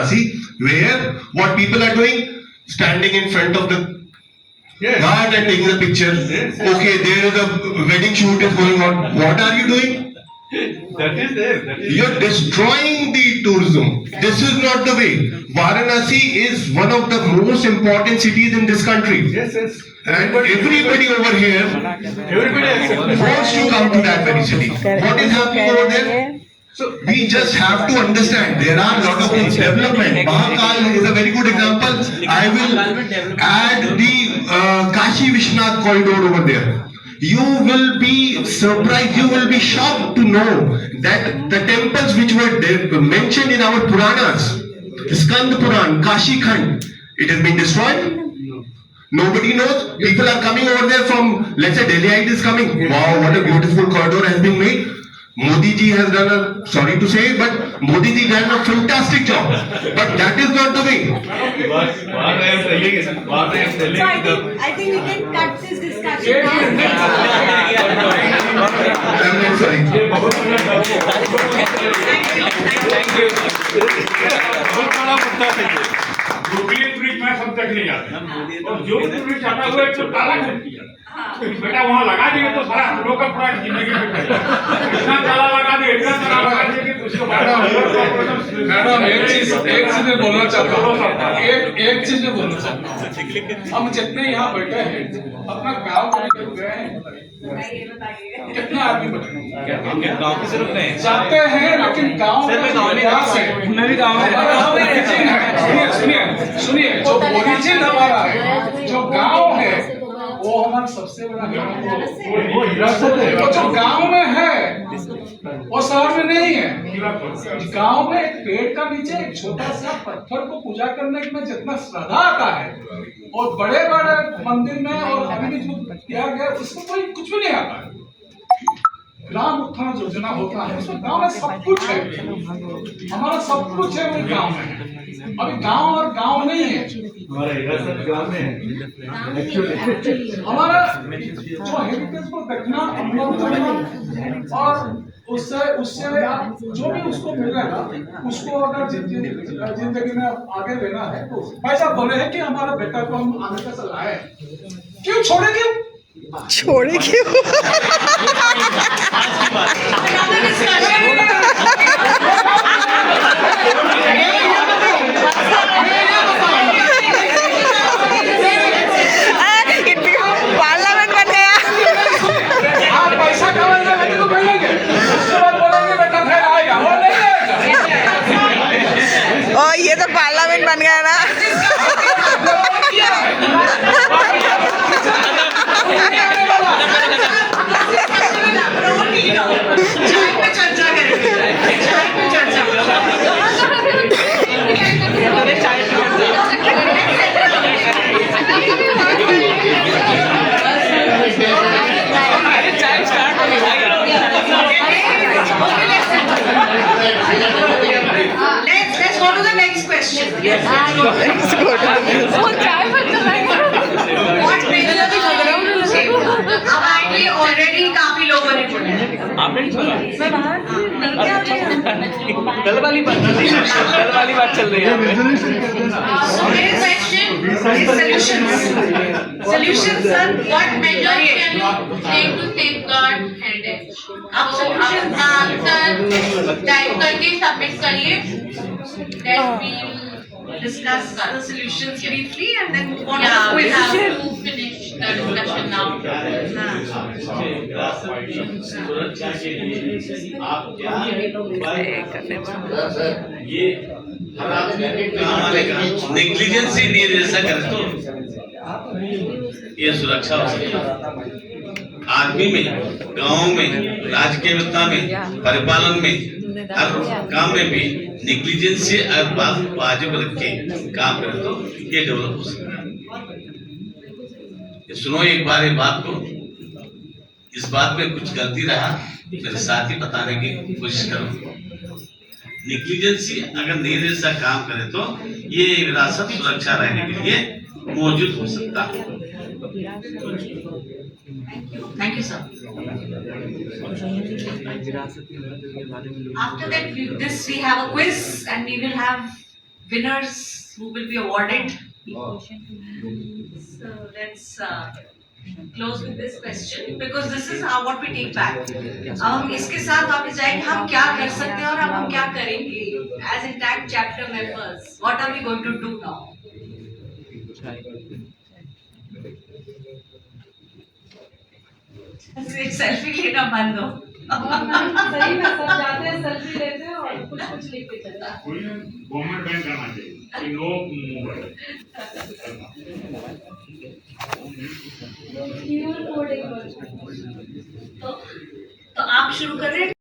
Varanasi, where what people are doing, standing in front of the guard and taking a picture. Okay, there is a wedding shoot is going on. What are you doing? That is there. You're destroying the tourism. This is not the way. Varanasi is one of the most important cities in this country. Yes. And everybody over here wants to come to that very city. What is happening over there? So we just have to understand there are a lot of things. Development. Mahakal is a very good example. I will add the Kashi Vishnath corridor over there. You will be surprised, you will be shocked to know that the temples which were mentioned in our Puranas, Skand Puran, Kashi Khand, it has been destroyed. Nobody knows. People are coming over there from, let's say Delhiite is coming. Wow, what a beautiful corridor has been made. Modi ji has done a, sorry to say, but Modi ji done a fantastic job. But that is not the way. I think we can cut this discussion now. I'm not sorry. Thank you. Nuclear bridge में सब तक नहीं जाते और जो bridge आता हुआ एक तो ताला खरीद दिया बेटा वहाँ लगा देंगे तो सारा हम लोग का पूरा जिंदगी में इतना ताला लगा दे इतना ताला लगा दे कि उसको मैडम एक चीज मैं बोलना चाहता हूँ एक चीज मैं बोलना चाहता हूँ हम जितने यहाँ बैठे हैं अपना गाँव को लेकर गए हैं कितने आदमी बैठे गाँव की सिर्फ नहीं जाते हैं लेकिन गाँव में इतिहास है मैं भी गाँव में सुनिए जो ओरिजिन हमारा है जो गांव है वो हमारा सबसे बड़ा गांव है वो जो गांव में है वो शहर में नहीं है गांव में एक पेड़ का नीचे एक छोटा सा पत्थर को पूजा करने में जितना श्रद्धा आता है और बड़े बड़े मंदिर में और अभी भी जो किया गया उसमें कोई कुछ भी नहीं आता है ग्राम उत्थान योजना होता है उसमें गांव में सब कुछ है हमारा सब कुछ है वो गांव में अभी गांव और गांव नहीं है हमारा जो हेरिटेज को देखना और उससे आप जो भी उसको मिलेगा उसको अगर जिंदगी में आगे लेना है तो भाई साहब बोले हैं कि हमारा बेटा को हम आगे से लाए क्यों छोड़े क्यों पार्लियामेंट बन गया। आप पैसा कमाने लगे तो मिलेंगे उसके बाद बोलेंगे बेटा फिर आएगा वो नहीं आएगा। ओ ये तो पार्लियामेंट बन गया ना। Let's go to the next question. What major हमारे ऑलरेडी काफी लोगों ने बोला है। कल वाली बात चल रही है। So my question is solutions. Solutions, sir. What measure can you take to safeguard heritage? आप solutions का आंसर टाइप करके सबमिट करिए. Then we discuss the solutions briefly and then move on to the quiz. We have to finish the discussion now. सुरक्षा के लिए आप क्या ये नेग्लिजेंसी नहीं जैसा कर तो ये सुरक्षा हो सकती है आदमी में, गांव में, राजकीय व्यवस्था में, परिपालन में, हर काम में भी नेग्लिजेंसी अगर बात वाजिब रख के काम करे तो ये डेवलप हो सकता है। सुनो एक बार ये बात को, इस बात में कुछ गलती रहा मेरे साथ ही बताने की कोशिश करो। नेग्लिजेंसी अगर नहीं जैसा काम करे तो ये विरासत सुरक्षा रहने के लिए मौजूद हो सकता है। Thank you, sir. After that, this we have a quiz and we will have winners who will be awarded. So let's close with this question because this is how what we take back. अब हम इसके साथ वापस जाएंगे हम क्या कर सकते हैं और अब हम क्या करेंगे as intact chapter members. What are we going to do now? Selfie लेना बंद हो. सही में सब जाते हैं सेल्फी लेते हैं और कुछ लिख के चलता है. कोई गवर्नमेंट बैन करना चाहिए कि नो मोबाइल. QR कोड एक बार. तो आप शुरू कर रहे हैं.